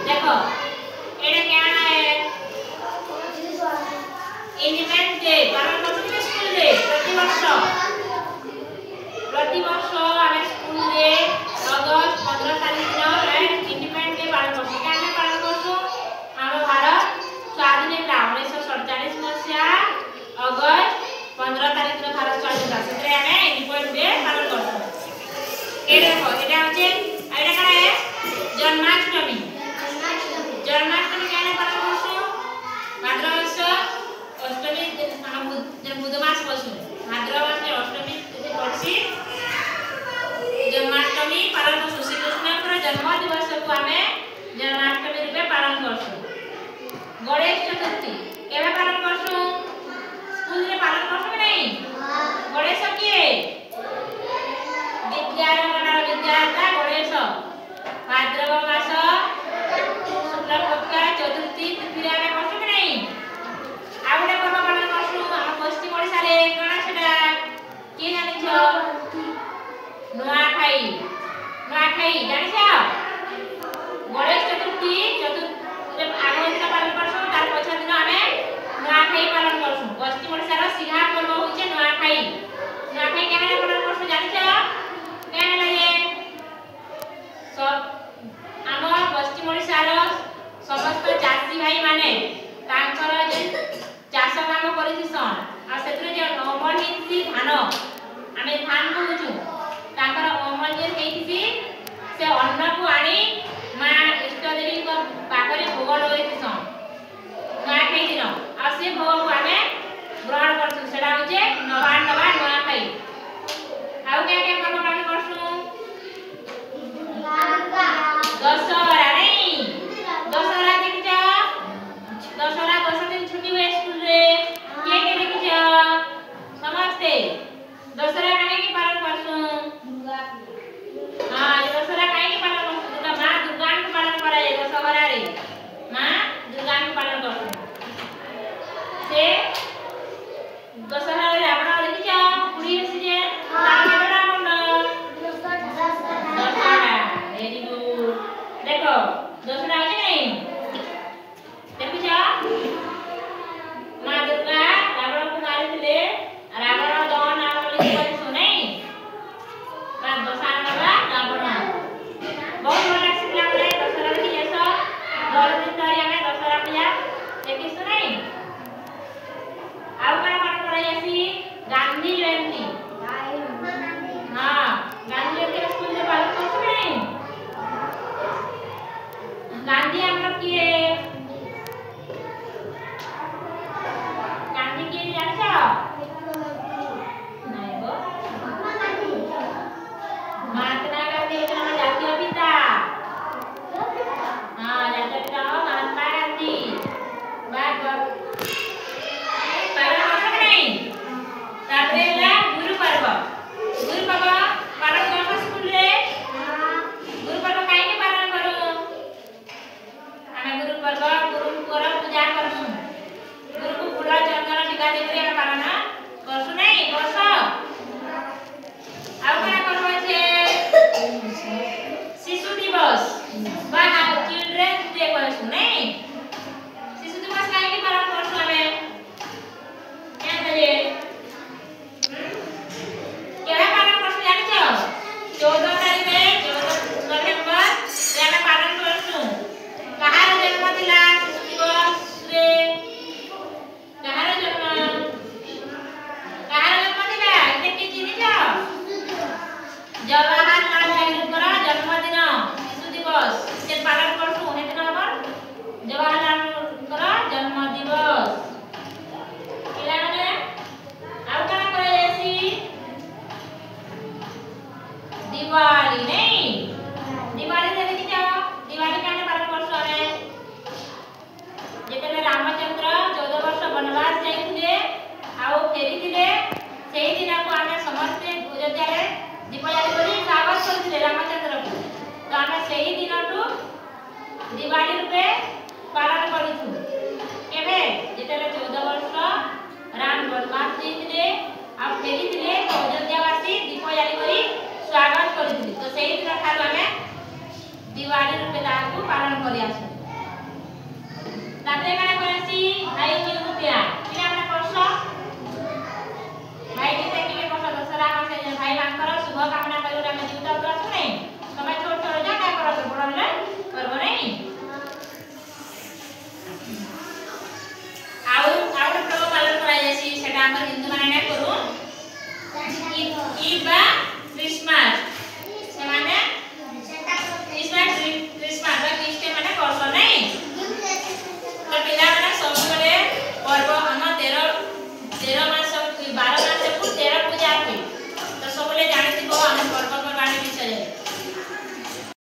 देखो एटा क्या है इंडिपेंडेंस डे पालन करते हैं स्कूल डे प्रति वर्ष आमे स्कूल डे अगस्त 15 तारीख दिन इंडिपेंडेंस डे पालन करते हैं क्या पालन करते हम भारत स्वाधीन होला 1947 मसिया अगस्त 15 तारीख दिन भारत स्वाधीन होला सेतरे आमे इंडिपेंडेंस डे पालन करते एटा देखो एटा होचे एटा का है जन्माष्टमी क्या पालन करते भाद्रव मास अष्टमी बुध मास पसु भाद्रव मास अष्टमी तिथि पड़सी जन्माष्टमी पालन करसु श्री कृष्णकर जन्म दिवस को आमे जन्माष्टमी रूपे पालन करसु गणेश चतुर्थी केबे पालन करसु स्कूल रे पालन करसु कि नहीं गणेश किए विद्यारंगनार विद्यादाता गणेश भाद्रव मास शुक्ल पक्ष चतुर्थी तिथि रे आमे करसु कि नहीं आउडे पर्व पालन करसु हम पश्चिम ओडिसा रे कोना सेटा के जानि छ नुआखाई जानि छ गणेश चतुर्थी रे आगे दिन पालन करसु तार पछा दिन हमें नुआखाई पालन करसु पश्चिम ओडिसा रो सिधा पर्व होचे नुआखाई केना पालन करसु जानि छ केना लागे सब हम पश्चिम ओडिसा रो समस्त चासी भाई माने तांकर जे चाष काम करिसन आ सेतरे जे अमल हिंसी धान आमे धान कहूछु तांकर अमल जे हेइछि से अन्न को आनी मा इष्ट देवी को पाखरे भोग लइथिसन ना खाइ दिन आ से भोग को आमे ग्रहण करछु सेडा होचे नवान नवा खाइ आउ के पर्व पालन करछु दशहरा नहीं दशहरा देखि जा दशहरा 10 दिन छुट्टी हुए स्कूल रे के देखि जा समझते दशहरा काहे की पालन करसु हां दशहरा काहे की पालन करसु दुर्गा मां दुर्गा के पालन कराए दशहरा रे मां दुर्गा के पालन करसु से दशहरा रे आपण देखि जा पुरी हसी जे ताके बड़ा मन दशहरा वेरी गुड देखो दशहरा है नहीं देखि जा मां दुर्गा रावण को मारिथिले रावण दहन आम लिखि सुनै मां दशहरा बा रावण बहुत भल लागसिला रे दशहरा देखि जेस 10 दिन धरि हमें दशहरा पूजा देखि सुनै आउ करा पालन करै जासी गांधी जयंती हां गांधी जयंती स्कूल में पालन करछु नहीं गांधी हम लोग किए गांधी के जान छ नहीं वो महात्मा गांधी हमारा जातीय पिता हां जातीय पिता महात्मा गांधी बात पालन करछु नहीं तापरे ला गुरु पर्व पालन करछु स्कूल रे गुरु पर्व काहे के पालन करू हमें गुरु पर्व गुरु को पूजा करसु गुरु को फूल चंदन टीका देके हम पालन करसु नहीं बस आउ करा करबो छे शिशु दिवस बा चिल्ड्रन डे करसु नहीं शिशु दिवस काहे के पालन करसु हमें क्या करे केना पालन करसु जानि छ 14 तारीख रे 14 नवंबर रे हमें पालन करसु कहार जन्म दिला शिशु दिवस रे कहार जन्म दिला इते के चिनि छ जवाहरलाल नेहरूकर जन्मदिन शिशु दिवस से पालन करसु हे दिन हमर जवाहरलाल जन्म दिवस पिला माने आउ करा करे जासी दिवाली नहीं दिवाली रे देखि जाओ दिवाली काहे पालन करसु हमें जेतेले रामचंद्र 14 वर्ष वनवास जाइथिले आउ फेरिथिले सेही दिन को हमें समस्त अयोध्या रे दीपावली करी स्वागत करथिले रामचंद्र को तो हमें सेही दिनटू दिवाली रूपे पालन करिथु केबे जेतेले 14 वर्ष राम वनवास जाइथिले आ फेरिथिले अयोध्यावासी दीपावली करी स्वागत करथिले तो सेही दिन ठार हमें दिवाली रूपे ताकू पालन करि आसु। ତାପରେ କାଣା କରସି ଭାଇ ଚିରୁତିଆ ପିଲା